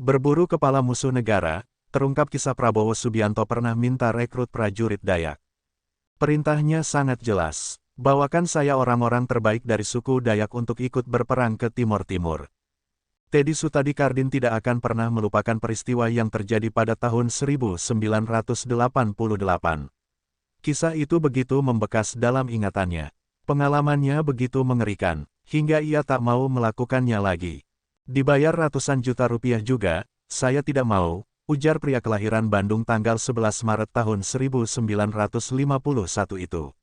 Berburu kepala musuh negara, terungkap kisah Prabowo Subianto pernah minta rekrut prajurit Dayak. Perintahnya sangat jelas, bawakan saya orang-orang terbaik dari suku Dayak untuk ikut berperang ke Timur Timur. Teddy Sutadikardin tidak akan pernah melupakan peristiwa yang terjadi pada tahun 1988. Kisah itu begitu membekas dalam ingatannya. Pengalamannya begitu mengerikan, hingga ia tak mau melakukannya lagi. Dibayar ratusan juta rupiah juga, saya tidak mau, ujar pria kelahiran Bandung tanggal 11 Maret tahun 1951 itu.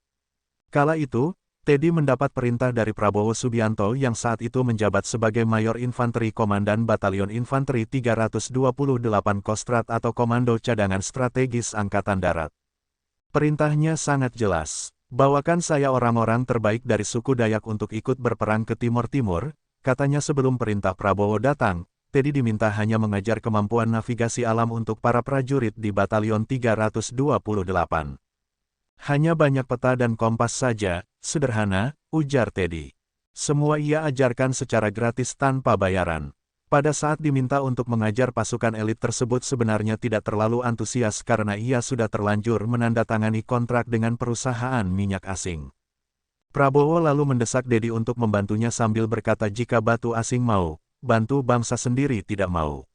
Kala itu, Teddy mendapat perintah dari Prabowo Subianto yang saat itu menjabat sebagai Mayor Infanteri Komandan Batalion Infanteri 328 Kostrad atau Komando Cadangan Strategis Angkatan Darat. Perintahnya sangat jelas, bawakan saya orang-orang terbaik dari suku Dayak untuk ikut berperang ke Timur Timur. Katanya sebelum perintah Prabowo datang, Teddy diminta hanya mengajar kemampuan navigasi alam untuk para prajurit di Batalion 328. Hanya banyak peta dan kompas saja, sederhana, ujar Teddy. Semua ia ajarkan secara gratis tanpa bayaran. Pada saat diminta untuk mengajar pasukan elit tersebut sebenarnya tidak terlalu antusias karena ia sudah terlanjur menandatangani kontrak dengan perusahaan minyak asing. Prabowo lalu mendesak Teddy untuk membantunya sambil berkata jika batu asing mau, bantu bangsa sendiri tidak mau.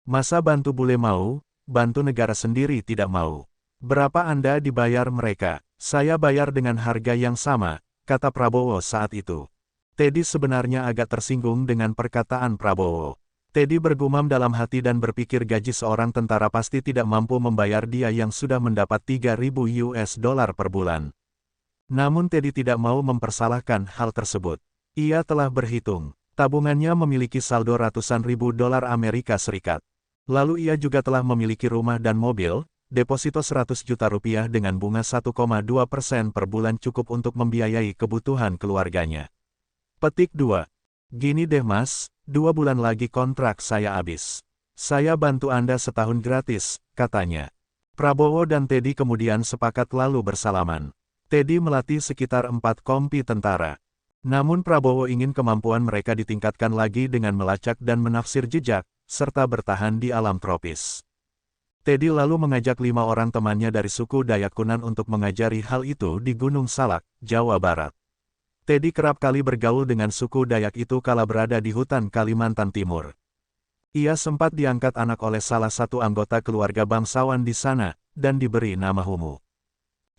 Masa bantu bule mau, bantu negara sendiri tidak mau. Berapa Anda dibayar mereka? Saya bayar dengan harga yang sama, kata Prabowo saat itu. Teddy sebenarnya agak tersinggung dengan perkataan Prabowo. Teddy bergumam dalam hati dan berpikir gaji seorang tentara pasti tidak mampu membayar dia yang sudah mendapat $3.000 per bulan. Namun Teddy tidak mau mempersalahkan hal tersebut. Ia telah berhitung, tabungannya memiliki saldo ratusan ribu dolar Amerika Serikat. Lalu ia juga telah memiliki rumah dan mobil, deposito 100 juta rupiah dengan bunga 1,2% per bulan cukup untuk membiayai kebutuhan keluarganya. Petik 2. Gini deh mas, 2 bulan lagi kontrak saya habis. Saya bantu Anda setahun gratis, katanya. Prabowo dan Teddy kemudian sepakat lalu bersalaman. Teddy melatih sekitar 4 kompi tentara. Namun Prabowo ingin kemampuan mereka ditingkatkan lagi dengan melacak dan menafsir jejak, serta bertahan di alam tropis. Teddy lalu mengajak 5 orang temannya dari suku Dayak Kunan untuk mengajari hal itu di Gunung Salak, Jawa Barat. Teddy kerap kali bergaul dengan suku Dayak itu kala berada di hutan Kalimantan Timur. Ia sempat diangkat anak oleh salah satu anggota keluarga bangsawan di sana, dan diberi nama Humu.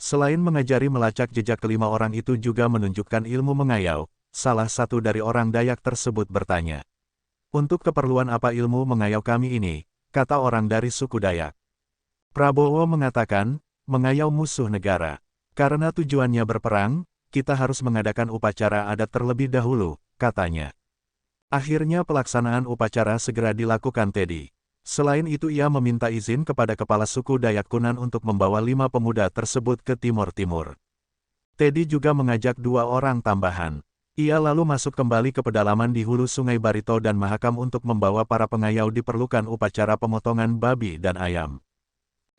Selain mengajari melacak jejak kelima orang itu juga menunjukkan ilmu mengayau, salah satu dari orang Dayak tersebut bertanya. Untuk keperluan apa ilmu mengayau kami ini, kata orang dari suku Dayak. Prabowo mengatakan, mengayau musuh negara. Karena tujuannya berperang, kita harus mengadakan upacara adat terlebih dahulu, katanya. Akhirnya pelaksanaan upacara segera dilakukan Teddy. Selain itu ia meminta izin kepada kepala suku Dayak Kunan untuk membawa 5 pemuda tersebut ke Timur Timur. Teddy juga mengajak 2 orang tambahan. Ia lalu masuk kembali ke pedalaman di hulu Sungai Barito dan Mahakam untuk membawa para pengayau diperlukan upacara pemotongan babi dan ayam.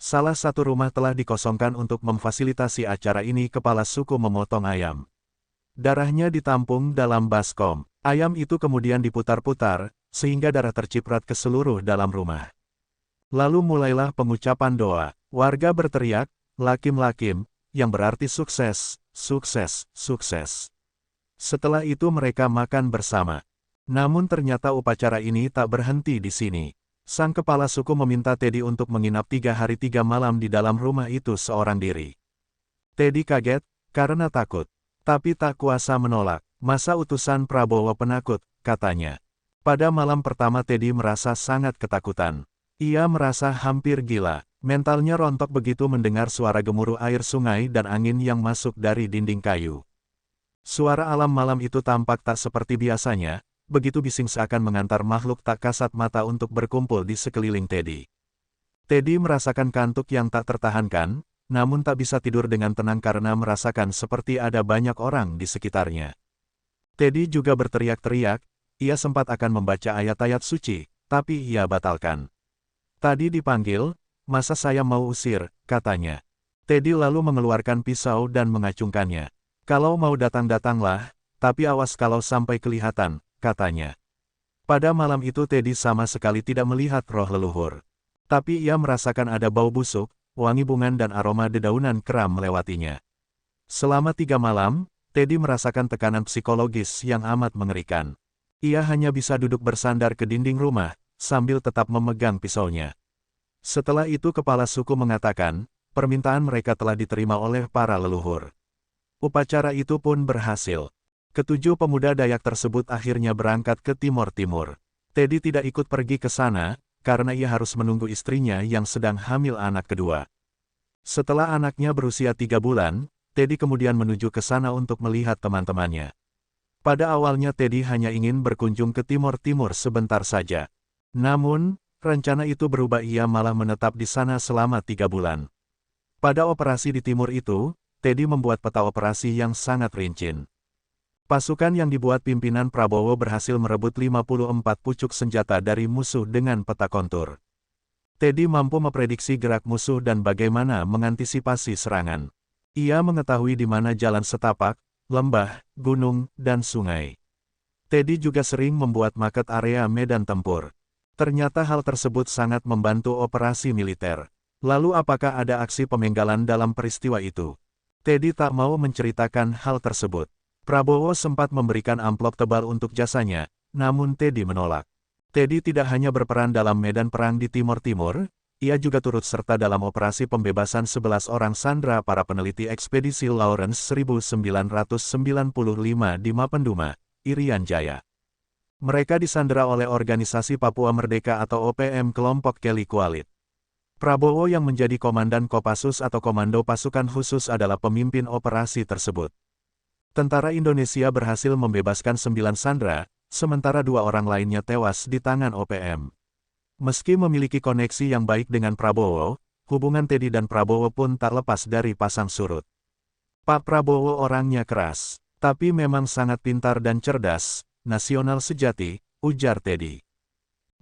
Salah satu rumah telah dikosongkan untuk memfasilitasi acara ini kepala suku memotong ayam. Darahnya ditampung dalam baskom. Ayam itu kemudian diputar-putar, sehingga darah terciprat ke seluruh dalam rumah. Lalu mulailah pengucapan doa. Warga berteriak, lakim-lakim, yang berarti sukses, sukses, sukses. Setelah itu mereka makan bersama. Namun ternyata upacara ini tak berhenti di sini. Sang kepala suku meminta Teddy untuk menginap 3 hari 3 malam di dalam rumah itu seorang diri. Teddy kaget, karena takut. Tapi tak kuasa menolak. Masa utusan Prabowo penakut, katanya. Pada malam pertama Teddy merasa sangat ketakutan. Ia merasa hampir gila. Mentalnya rontok begitu mendengar suara gemuruh air sungai dan angin yang masuk dari dinding kayu. Suara alam malam itu tampak tak seperti biasanya, begitu bising seakan mengantar makhluk tak kasat mata untuk berkumpul di sekeliling Teddy. Teddy merasakan kantuk yang tak tertahankan, namun tak bisa tidur dengan tenang karena merasakan seperti ada banyak orang di sekitarnya. Teddy juga berteriak-teriak, ia sempat akan membaca ayat-ayat suci, tapi ia batalkan. Tadi dipanggil, masa saya mau usir, katanya. Teddy lalu mengeluarkan pisau dan mengacungkannya. Kalau mau datang-datanglah, tapi awas kalau sampai kelihatan, katanya. Pada malam itu Teddy sama sekali tidak melihat roh leluhur. Tapi ia merasakan ada bau busuk, wangi bunga dan aroma dedaunan kram melewatinya. Selama 3 malam, Teddy merasakan tekanan psikologis yang amat mengerikan. Ia hanya bisa duduk bersandar ke dinding rumah, sambil tetap memegang pisaunya. Setelah itu kepala suku mengatakan, permintaan mereka telah diterima oleh para leluhur. Upacara itu pun berhasil. Ketujuh pemuda Dayak tersebut akhirnya berangkat ke timur-timur. Teddy tidak ikut pergi ke sana, karena ia harus menunggu istrinya yang sedang hamil anak kedua. Setelah anaknya berusia 3 bulan, Teddy kemudian menuju ke sana untuk melihat teman-temannya. Pada awalnya Teddy hanya ingin berkunjung ke timur-timur sebentar saja. Namun, rencana itu berubah, ia malah menetap di sana selama 3 bulan. Pada operasi di timur itu, Teddy membuat peta operasi yang sangat rinci. Pasukan yang dibuat pimpinan Prabowo berhasil merebut 54 pucuk senjata dari musuh dengan peta kontur. Teddy mampu memprediksi gerak musuh dan bagaimana mengantisipasi serangan. Ia mengetahui di mana jalan setapak, lembah, gunung, dan sungai. Teddy juga sering membuat maket area medan tempur. Ternyata hal tersebut sangat membantu operasi militer. Lalu apakah ada aksi pemenggalan dalam peristiwa itu? Teddy tak mau menceritakan hal tersebut. Prabowo sempat memberikan amplop tebal untuk jasanya, namun Teddy menolak. Teddy tidak hanya berperan dalam medan perang di Timur-Timur, ia juga turut serta dalam operasi pembebasan 11 orang sandera para peneliti ekspedisi Lawrence 1995 di Mapenduma, Irian Jaya. Mereka disandera oleh Organisasi Papua Merdeka atau OPM kelompok Kelly Kualit. Prabowo yang menjadi Komandan Kopassus atau Komando Pasukan Khusus adalah pemimpin operasi tersebut. Tentara Indonesia berhasil membebaskan 9 sandera, sementara 2 orang lainnya tewas di tangan OPM. Meski memiliki koneksi yang baik dengan Prabowo, hubungan Teddy dan Prabowo pun tak lepas dari pasang surut. Pak Prabowo orangnya keras, tapi memang sangat pintar dan cerdas, nasional sejati, ujar Teddy.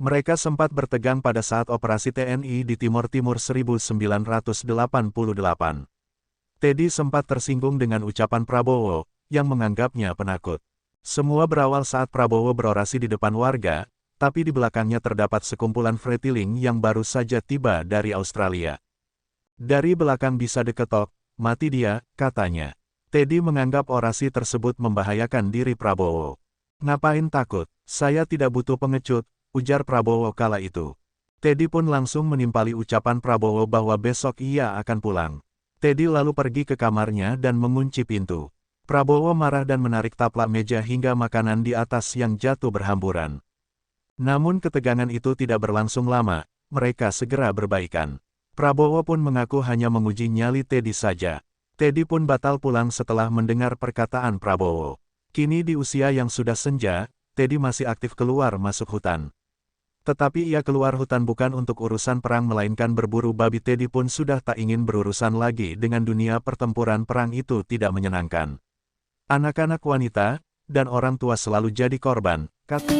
Mereka sempat bertegang pada saat operasi TNI di Timur-Timur 1988. Teddy sempat tersinggung dengan ucapan Prabowo, yang menganggapnya penakut. Semua berawal saat Prabowo berorasi di depan warga, tapi di belakangnya terdapat sekumpulan Freetiling yang baru saja tiba dari Australia. Dari belakang bisa diketok, mati dia, katanya. Teddy menganggap orasi tersebut membahayakan diri Prabowo. Ngapain takut? Saya tidak butuh pengecut, ujar Prabowo kala itu. Teddy pun langsung menimpali ucapan Prabowo bahwa besok ia akan pulang. Teddy lalu pergi ke kamarnya dan mengunci pintu. Prabowo marah dan menarik taplak meja hingga makanan di atas yang jatuh berhamburan. Namun ketegangan itu tidak berlangsung lama, mereka segera berbaikan. Prabowo pun mengaku hanya menguji nyali Teddy saja. Teddy pun batal pulang setelah mendengar perkataan Prabowo. Kini di usia yang sudah senja, Teddy masih aktif keluar masuk hutan. Tetapi ia keluar hutan bukan untuk urusan perang melainkan berburu babi. Teddy pun sudah tak ingin berurusan lagi dengan dunia pertempuran. Perang itu tidak menyenangkan. Anak-anak wanita, dan orang tua selalu jadi korban, kata